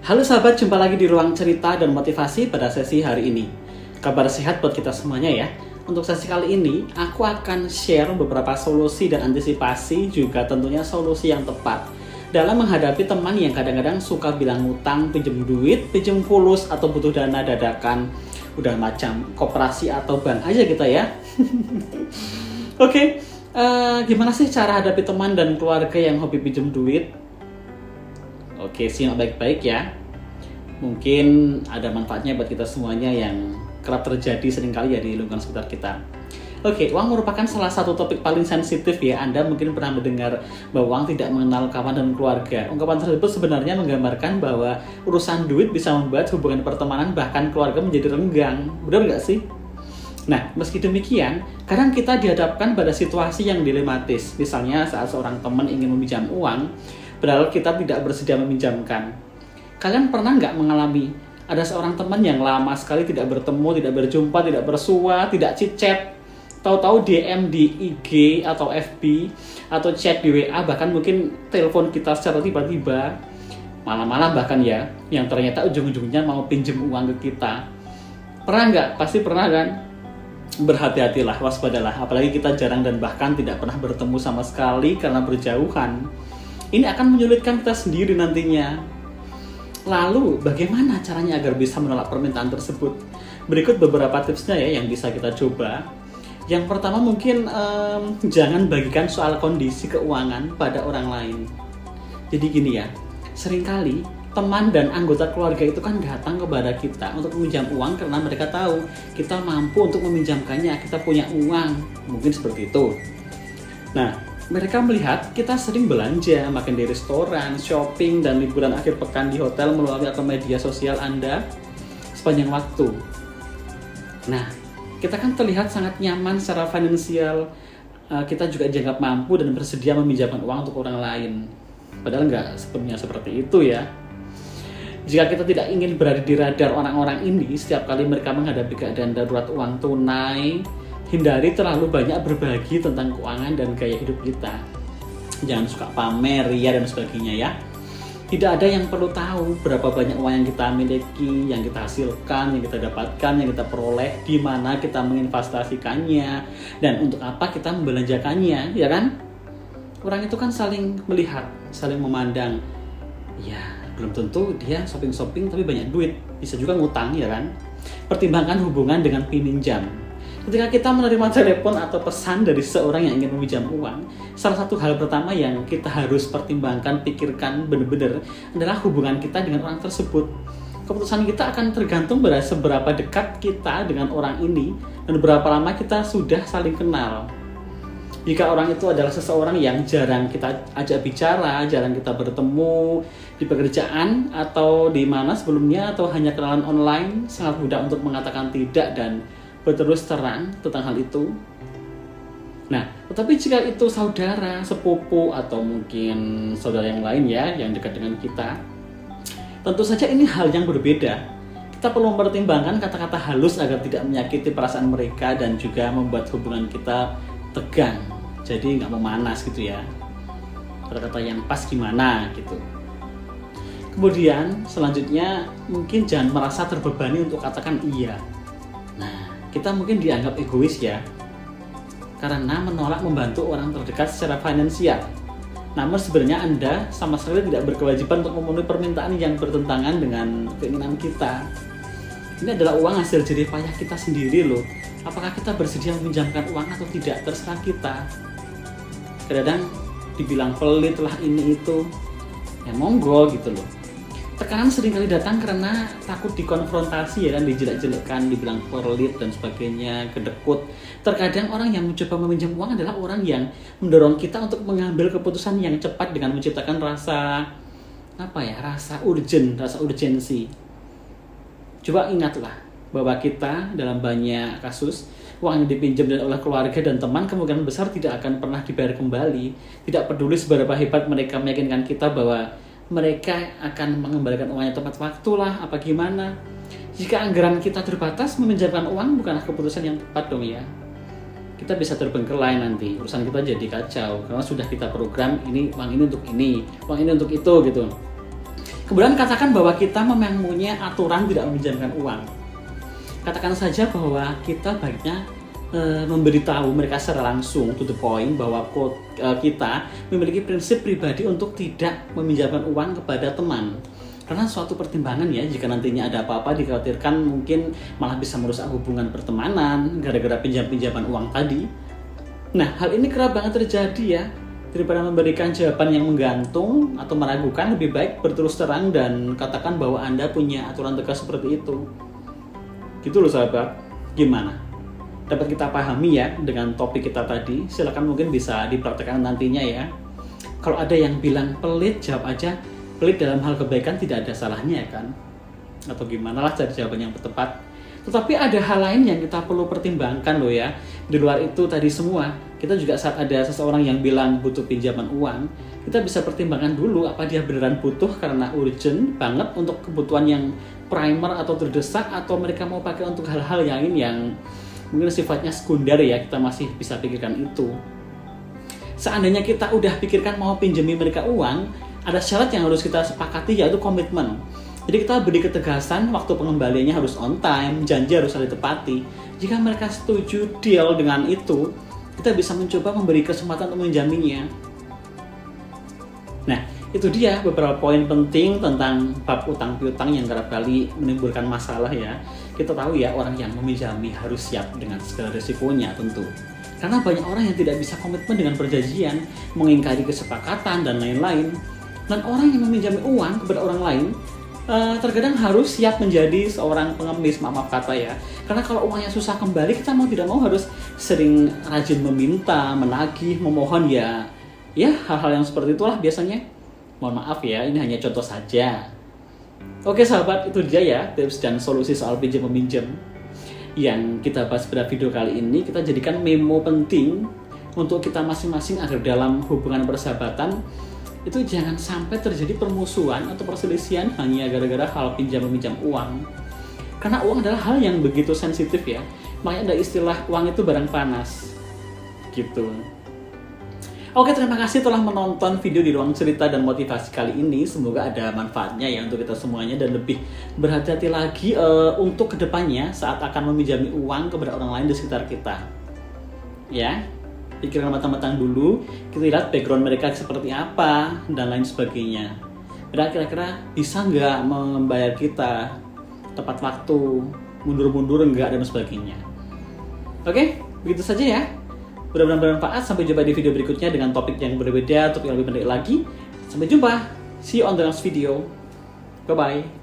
Halo sahabat, jumpa lagi di ruang cerita dan motivasi pada sesi hari ini. Kabar sehat buat kita semuanya ya. Untuk sesi kali ini, aku akan share beberapa solusi dan antisipasi, juga tentunya solusi yang tepat dalam menghadapi teman yang kadang-kadang suka bilang ngutang, pinjam duit, pinjam fulus, atau butuh dana dadakan. Udah macam koperasi atau bank aja kita ya. Oke, gimana sih cara hadapi teman dan keluarga yang hobi pinjam duit? Oke, simak baik-baik ya. Mungkin ada manfaatnya buat kita semuanya yang kerap terjadi seringkali ya di lingkungan sekitar kita. Oke, uang merupakan salah satu topik paling sensitif ya. Anda mungkin pernah mendengar bahwa uang tidak mengenal kawan dan keluarga. Ungkapan tersebut sebenarnya menggambarkan bahwa urusan duit bisa membuat hubungan pertemanan bahkan keluarga menjadi renggang. Benar nggak sih? Nah, meski demikian, kadang kita dihadapkan pada situasi yang dilematis. Misalnya saat seorang teman ingin meminjam uang, padahal kita tidak bersedia meminjamkan. Kalian pernah nggak mengalami ada seorang teman yang lama sekali tidak bertemu, tidak berjumpa, tidak bersua, tidak chit-chat, tahu-tahu DM di IG atau FB atau chat di WA, bahkan mungkin telepon kita secara tiba-tiba, malam-malam bahkan ya, yang ternyata ujung-ujungnya mau pinjem uang ke kita. Pernah nggak? Pasti pernah kan? Berhati-hatilah, waspadalah, apalagi kita jarang dan bahkan tidak pernah bertemu sama sekali karena berjauhan. Ini akan menyulitkan kita sendiri nantinya. Lalu, bagaimana caranya agar bisa menolak permintaan tersebut? Berikut beberapa tipsnya ya yang bisa kita coba. Yang pertama mungkin jangan bagikan soal kondisi keuangan pada orang lain. Jadi gini ya, seringkali teman dan anggota keluarga itu kan datang kepada kita untuk meminjam uang karena mereka tahu kita mampu untuk meminjamkannya, kita punya uang, mungkin seperti itu. Nah, mereka melihat kita sering belanja, makan di restoran, shopping, dan liburan akhir pekan di hotel melalui akun media sosial Anda sepanjang waktu. Nah, kita kan terlihat sangat nyaman secara finansial, kita juga dianggap mampu dan bersedia meminjamkan uang untuk orang lain. Padahal nggak sepenuhnya seperti itu ya. Jika kita tidak ingin berada di radar orang-orang ini setiap kali mereka menghadapi keadaan darurat uang tunai, hindari terlalu banyak berbagi tentang keuangan dan gaya hidup kita. Jangan suka pamer, ria, dan sebagainya ya. Tidak ada yang perlu tahu berapa banyak uang yang kita miliki, yang kita hasilkan, yang kita dapatkan, yang kita peroleh, di mana kita menginvestasikannya, dan untuk apa kita membelanjakannya, ya kan? Orang itu kan saling melihat, saling memandang. Ya, belum tentu dia shopping-shopping tapi banyak duit, bisa juga ngutang ya kan. Pertimbangkan hubungan dengan peminjam. Ketika kita menerima telepon atau pesan dari seorang yang ingin meminjam uang, salah satu hal pertama yang kita harus pertimbangkan, pikirkan benar-benar adalah hubungan kita dengan orang tersebut. Keputusan kita akan tergantung pada seberapa dekat kita dengan orang ini dan berapa lama kita sudah saling kenal. Jika orang itu adalah seseorang yang jarang kita ajak bicara, jarang kita bertemu di pekerjaan atau di mana sebelumnya, atau hanya kenalan online, sangat mudah untuk mengatakan tidak dan berterus terang tentang hal itu. Nah, tetapi jika itu saudara, sepupu, atau mungkin saudara yang lain ya, yang dekat dengan kita, tentu saja ini hal yang berbeda. Kita perlu mempertimbangkan kata-kata halus agar tidak menyakiti perasaan mereka dan juga membuat hubungan kita tegang, jadi nggak memanas gitu ya. Kata-kata yang pas gimana gitu. Kemudian selanjutnya mungkin jangan merasa terbebani untuk katakan iya. Nah, kita mungkin dianggap egois ya, karena menolak membantu orang terdekat secara finansial. Namun sebenarnya Anda sama sekali tidak berkewajiban untuk memenuhi permintaan yang bertentangan dengan keinginan kita. Ini adalah uang hasil jerih payah kita sendiri loh. Apakah kita bersedia meminjamkan uang atau tidak, terserah kita. Kadang dibilang pelit lah ini itu, ya monggo gitu loh. Tekanan seringkali datang karena takut dikonfrontasi ya kan, dijelek-jelekkan, dibilang pelit dan sebagainya, kedekut. Terkadang orang yang mencoba meminjam uang adalah orang yang mendorong kita untuk mengambil keputusan yang cepat dengan menciptakan rasa rasa urgensi. Coba ingatlah bahwa kita dalam banyak kasus uang yang dipinjam oleh keluarga dan teman kemungkinan besar tidak akan pernah dibayar kembali. Tidak peduli seberapa hebat mereka meyakinkan kita bahwa mereka akan mengembalikan uangnya tepat waktu lah, apa gimana. Jika anggaran kita terbatas, meminjamkan uang bukanlah keputusan yang tepat dong ya. Kita bisa terbengkelai nanti, urusan kita jadi kacau karena sudah kita program ini, uang ini untuk ini, uang ini untuk itu gitu. Kemudian katakan bahwa kita memang punya aturan tidak meminjamkan uang. Katakan saja bahwa kita baiknya memberitahu mereka secara langsung to the point bahwa kita memiliki prinsip pribadi untuk tidak meminjamkan uang kepada teman. Karena suatu pertimbangan ya, jika nantinya ada apa-apa dikhawatirkan mungkin malah bisa merusak hubungan pertemanan gara-gara pinjam-pinjaman uang tadi. Nah, hal ini kerap banget terjadi ya. Daripada memberikan jawaban yang menggantung atau meragukan, lebih baik berterus terang dan katakan bahwa Anda punya aturan tegas seperti itu. Gitu loh sahabat. Gimana? Dapat kita pahami ya dengan topik kita tadi? Silakan mungkin bisa dipraktekkan nantinya ya. Kalau ada yang bilang pelit, jawab aja pelit dalam hal kebaikan, tidak ada salahnya ya kan? Atau gimana lah cari jawaban yang tepat. Tetapi ada hal lain yang kita perlu pertimbangkan loh ya. Di luar itu tadi semua, kita juga saat ada seseorang yang bilang butuh pinjaman uang, kita bisa pertimbangkan dulu apa dia beneran butuh karena urgent banget untuk kebutuhan yang primer atau terdesak, atau mereka mau pakai untuk hal-hal yang lain yang mungkin sifatnya sekunder ya, kita masih bisa pikirkan itu. Seandainya kita udah pikirkan mau pinjami mereka uang, ada syarat yang harus kita sepakati yaitu komitmen. Jadi kita beri ketegasan, waktu pengembaliannya harus on time, janji harus ditepati. Jika mereka setuju deal dengan itu, kita bisa mencoba memberi kesempatan untuk menjaminya. Nah, itu dia beberapa poin penting tentang bab utang piutang yang kerap kali menimbulkan masalah ya. Kita tahu ya, orang yang meminjami harus siap dengan segala resikonya tentu. Karena banyak orang yang tidak bisa komitmen dengan perjanjian, mengingkari kesepakatan dan lain-lain. Dan orang yang meminjami uang kepada orang lain terkadang harus siap menjadi seorang pengemis, maaf kata ya. Karena kalau uangnya susah kembali, kita mau tidak mau harus sering rajin meminta, menagih, memohon ya. Ya, hal-hal yang seperti itulah biasanya. Mohon maaf ya, ini hanya contoh saja. Oke sahabat, itu dia ya tips dan solusi soal pinjam-meminjam yang kita bahas pada video kali ini. Kita jadikan memo penting untuk kita masing-masing agar dalam hubungan persahabatan itu jangan sampai terjadi permusuhan atau perselisihan hanya gara-gara hal pinjam-meminjam uang. Karena uang adalah hal yang begitu sensitif ya. Makanya ada istilah uang itu barang panas. Gitu. Oke, terima kasih telah menonton video di ruang cerita dan motivasi kali ini. Semoga ada manfaatnya ya untuk kita semuanya dan lebih berhati-hati lagi untuk kedepannya saat akan meminjami uang kepada orang lain di sekitar kita. Ya. Pikirkan matang-matang dulu, kita lihat background mereka seperti apa, dan lain sebagainya. Mereka kira-kira bisa nggak membayar kita tepat waktu, mundur-mundur enggak, dan sebagainya. Oke, begitu saja ya. Mudah-mudahan bermanfaat. Sampai jumpa di video berikutnya dengan topik yang berbeda, topik yang lebih menarik lagi. Sampai jumpa. See you on the next video. Bye-bye.